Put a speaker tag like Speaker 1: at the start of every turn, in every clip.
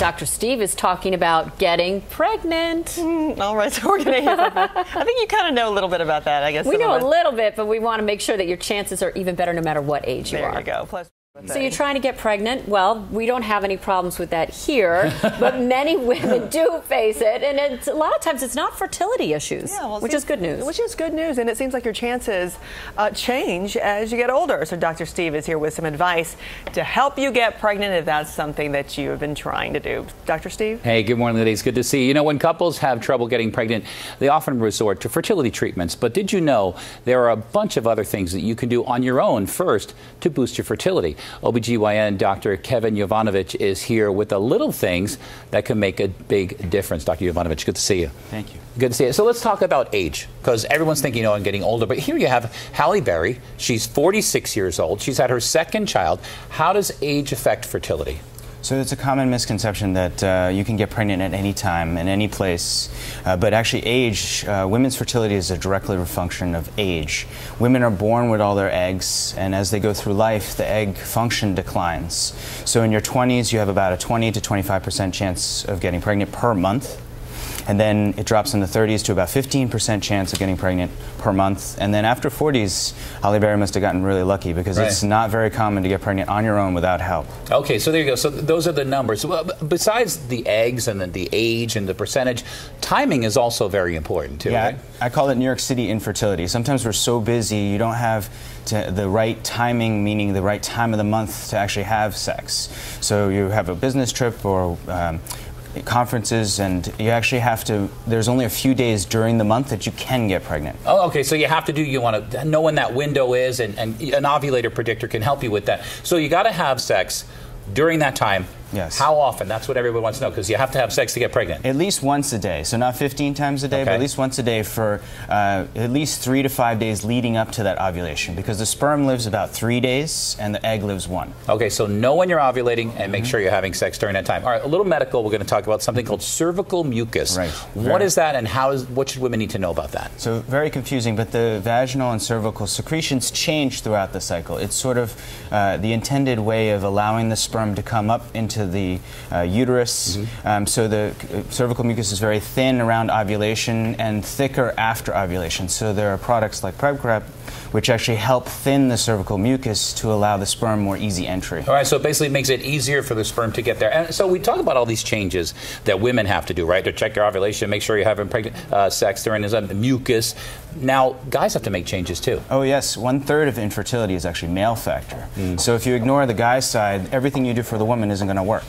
Speaker 1: Dr. Steve is talking about getting pregnant.
Speaker 2: All right, so we're going to hear something. I think you kind of know a little bit about that, I guess.
Speaker 1: We know a little bit, but we want to make sure that your chances are even better no matter what age you are.
Speaker 2: There you go. Plus,
Speaker 1: so you're trying to get pregnant? Well, we don't have any problems with that here, but many women do face it, and a lot of times it's not fertility issues, which is good news.
Speaker 2: Which is good news, and it seems like your chances change as you get older. So Dr. Steve is here with some advice to help you get pregnant if that's something that you have been trying to do. Dr. Steve?
Speaker 3: Hey, good morning, ladies. Good to see you. You know, when couples have trouble getting pregnant, they often resort to fertility treatments. But did you know there are a bunch of other things that you can do on your own first to boost your fertility? OBGYN Dr. Kevin Jovanovich is here with the little things that can make a big difference. Dr. Jovanovich, good to see you.
Speaker 4: Thank you.
Speaker 3: Good to see you. So let's talk about age, because everyone's thinking, I'm getting older. But here you have Halle Berry. She's 46 years old. She's had her second child. How does age affect fertility?
Speaker 4: So it's a common misconception that you can get pregnant at any time, in any place, but actually age, women's fertility is a direct function of age. Women are born with all their eggs, and as they go through life, the egg function declines. So in your 20s, you have about a 20 to 25% chance of getting pregnant per month. And then it drops in the 30s to about 15% chance of getting pregnant per month. And then after 40s, Halle Berry must have gotten really lucky, because it's not very common to get pregnant on your own without help.
Speaker 3: Okay, so there you go. So those are the numbers. Well, besides the eggs and the age and the percentage, timing is also very important too, right?
Speaker 4: I call it New York City infertility. Sometimes we're so busy, you don't have the right timing, meaning the right time of the month to actually have sex. So you have a business trip or conferences, and you actually have to, there's only a few days during the month that you can get pregnant.
Speaker 3: Oh, okay, so you have to you want to know when that window is, and an ovulator predictor can help you with that. So you got to have sex during that time.
Speaker 4: Yes.
Speaker 3: How often? That's what everyone wants to know, because you have to have sex to get pregnant.
Speaker 4: At least once a day. So not 15 times a day, but at least once a day for at least 3 to 5 days leading up to that ovulation, because the sperm lives about 3 days and the egg lives 1.
Speaker 3: Okay, so know when you're ovulating and make sure you're having sex during that time. All right, a little medical. We're going to talk about something called cervical mucus.
Speaker 4: Right.
Speaker 3: What is that, and what should women need to know about that?
Speaker 4: So very confusing, but the vaginal and cervical secretions change throughout the cycle. It's sort of the intended way of allowing the sperm to come up into the uterus. So the cervical mucus is very thin around ovulation and thicker after ovulation. So there are products like PregPrep which actually help thin the cervical mucus to allow the sperm more easy entry.
Speaker 3: All right, so it basically makes it easier for the sperm to get there. And so we talk about all these changes that women have to do, right? To check your ovulation, make sure you're having sex during the mucus. Now, guys have to make changes too.
Speaker 4: Oh yes, 1/3 of infertility is actually male factor. So if you ignore the guy's side, everything you do for the woman isn't going to work.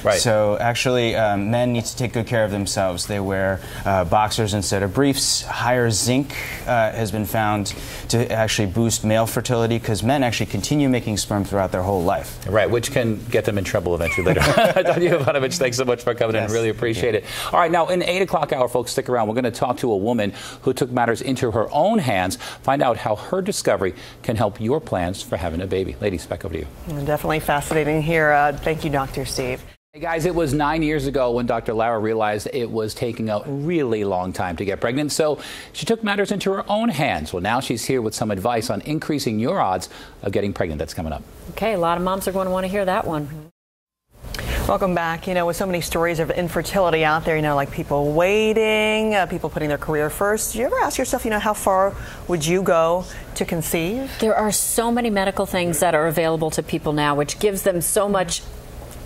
Speaker 3: Right.
Speaker 4: So actually, men need to take good care of themselves. They wear boxers instead of briefs. Higher zinc has been found to actually boost male fertility, because men actually continue making sperm throughout their whole life.
Speaker 3: Right, which can get them in trouble eventually later. Dr. Jovanovich, thanks so much for coming in. Really appreciate it. All right, now in the 8 o'clock hour, folks, stick around. We're going to talk to a woman who took matters into her own hands, find out how her discovery can help your plans for having a baby. Ladies, back over to you.
Speaker 2: Definitely fascinating here. Thank you, Dr. Steve.
Speaker 3: Hey guys, it was 9 years ago when Dr. Lara realized it was taking a really long time to get pregnant, so she took matters into her own hands. Well, now she's here with some advice on increasing your odds of getting pregnant. That's coming up.
Speaker 1: Okay, a lot of moms are going to want to hear that one.
Speaker 2: Welcome back. You know, with so many stories of infertility out there, like people waiting, people putting their career first, do you ever ask yourself, how far would you go to conceive?
Speaker 1: There are so many medical things that are available to people now, which gives them so much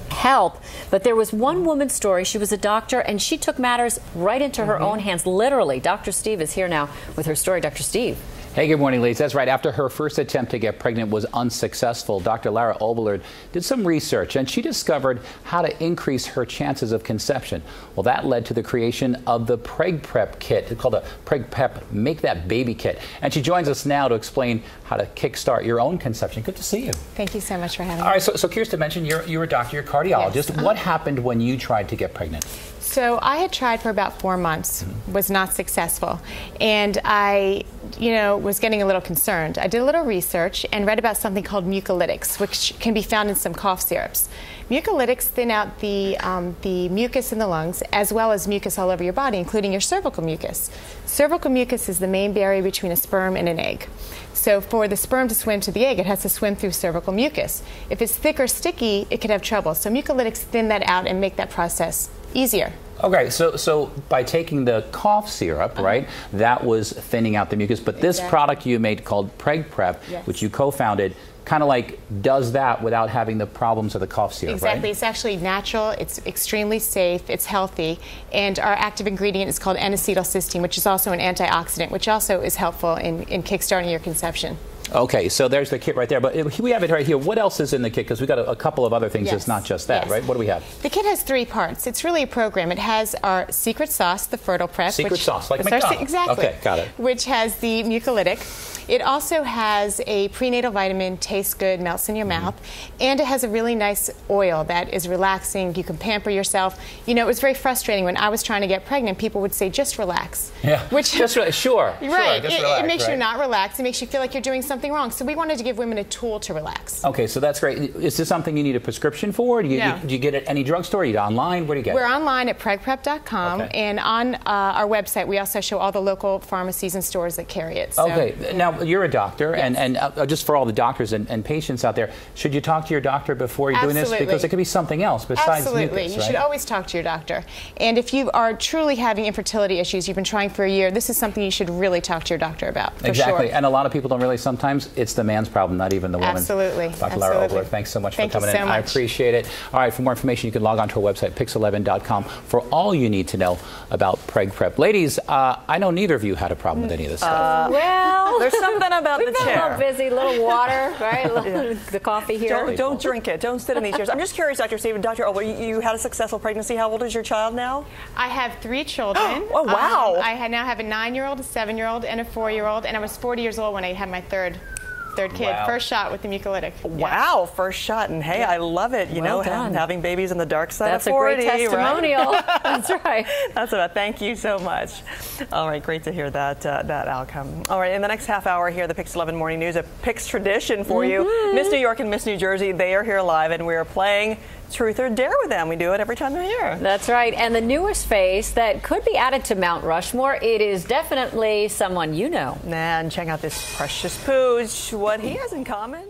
Speaker 1: help. But there was one woman's story. She was a doctor, and she took matters right into her own hands, literally. Dr. Steve is here now with her story. Dr. Steve.
Speaker 3: Hey, good morning, ladies. That's right. After her first attempt to get pregnant was unsuccessful, Dr. Lara Oboler did some research, and she discovered how to increase her chances of conception. Well, that led to the creation of the PregPrep kit. It's called a PregPrep Make That Baby Kit. And she joins us now to explain how to kickstart your own conception. Good to see you.
Speaker 5: Thank you so much for having me.
Speaker 3: All right, so curious to mention, you're a doctor, you're a cardiologist. Yes. What happened when you tried to get pregnant?
Speaker 5: So I had tried for about 4 months, was not successful, and I, was getting a little concerned. I did a little research and read about something called mucolytics, which can be found in some cough syrups. Mucolytics thin out the mucus in the lungs, as well as mucus all over your body, including your cervical mucus. Cervical mucus is the main barrier between a sperm and an egg. So for the sperm to swim to the egg, it has to swim through cervical mucus. If it's thick or sticky, it could have trouble. So mucolytics thin that out and make that process easier.
Speaker 3: Okay, so by taking the cough syrup, right, that was thinning out the mucus, but this product you made called PregPrep, which you co-founded, kind of like does that without having the problems of the cough syrup,
Speaker 5: Exactly.
Speaker 3: right?
Speaker 5: It's actually natural, it's extremely safe, it's healthy, and our active ingredient is called N-acetylcysteine, which is also an antioxidant, which also is helpful in kickstarting your conception.
Speaker 3: Okay, so there's the kit right there. But we have it right here. What else is in the kit? Because we've got a couple of other things. It's not just that, right? What do we have?
Speaker 5: The kit has 3 parts. It's really a program. It has our secret sauce, the Fertile Prep.
Speaker 3: Secret sauce, like McDonald's.
Speaker 5: Exactly.
Speaker 3: Okay, got it.
Speaker 5: Which has the mucolytic. It also has a prenatal vitamin, tastes good, melts in your mouth, and it has a really nice oil that is relaxing. You can pamper yourself. It was very frustrating when I was trying to get pregnant. People would say, just relax.
Speaker 3: Yeah,
Speaker 5: which,
Speaker 3: sure,
Speaker 5: right.
Speaker 3: Just relax,
Speaker 5: It makes you not relax. It makes you feel like you're doing something wrong. So we wanted to give women a tool to relax.
Speaker 3: Okay, so that's great. Is this something you need a prescription for? Do you get it at any drugstore? You online? Where do you get it?
Speaker 5: We're online at PregPrep.com, and on our website we also show all the local pharmacies and stores that carry it. So.
Speaker 3: Okay, now you're a doctor, and just for all the doctors and patients out there, should you talk to your doctor before you're doing this? Because it could be something else besides mucus,
Speaker 5: You should always talk to your doctor. And if you are truly having infertility issues, you've been trying for a year, this is something you should really talk to your doctor about, for
Speaker 3: exactly.
Speaker 5: sure.
Speaker 3: And a lot of people don't realize sometimes it's the man's problem, not even the woman.
Speaker 5: Absolutely.
Speaker 3: Dr. Lara Oboler, thanks so much for coming in. I appreciate it. All right, for more information, you can log on to our website, pix11.com, for all you need to know about PregPrep. Ladies, I know neither of you had a problem with any of this stuff.
Speaker 1: Well,
Speaker 2: there's something about the chair.
Speaker 1: A little busy, little water, right? The coffee here.
Speaker 2: Don't drink it. Don't sit in these chairs. I'm just curious, Dr. Stephen, Dr. Oboler, you had a successful pregnancy. How old is your child now?
Speaker 5: I have 3 children.
Speaker 2: Oh, wow.
Speaker 5: I now have a 9-year-old, a 7-year-old, and a 4-year-old, and I was 40 years old when I had my third kid.
Speaker 3: Wow.
Speaker 5: First shot with the mucolytic.
Speaker 2: Wow, first shot. And hey, I love it. Having babies on the dark side
Speaker 1: That's
Speaker 2: of 40.
Speaker 1: That's a great testimonial.
Speaker 2: Right?
Speaker 1: That's right.
Speaker 2: That's about. Thank you so much. All right, great to hear that outcome. All right, in the next half hour here, the Pix 11 Morning News, a Pix tradition for you. Miss New York and Miss New Jersey, they are here live, and we are playing Truth or Dare with them. We do it every time they're here.
Speaker 1: That's right. And the newest face that could be added to Mount Rushmore, it is definitely someone you know.
Speaker 2: And check out this precious pooch, what he has in common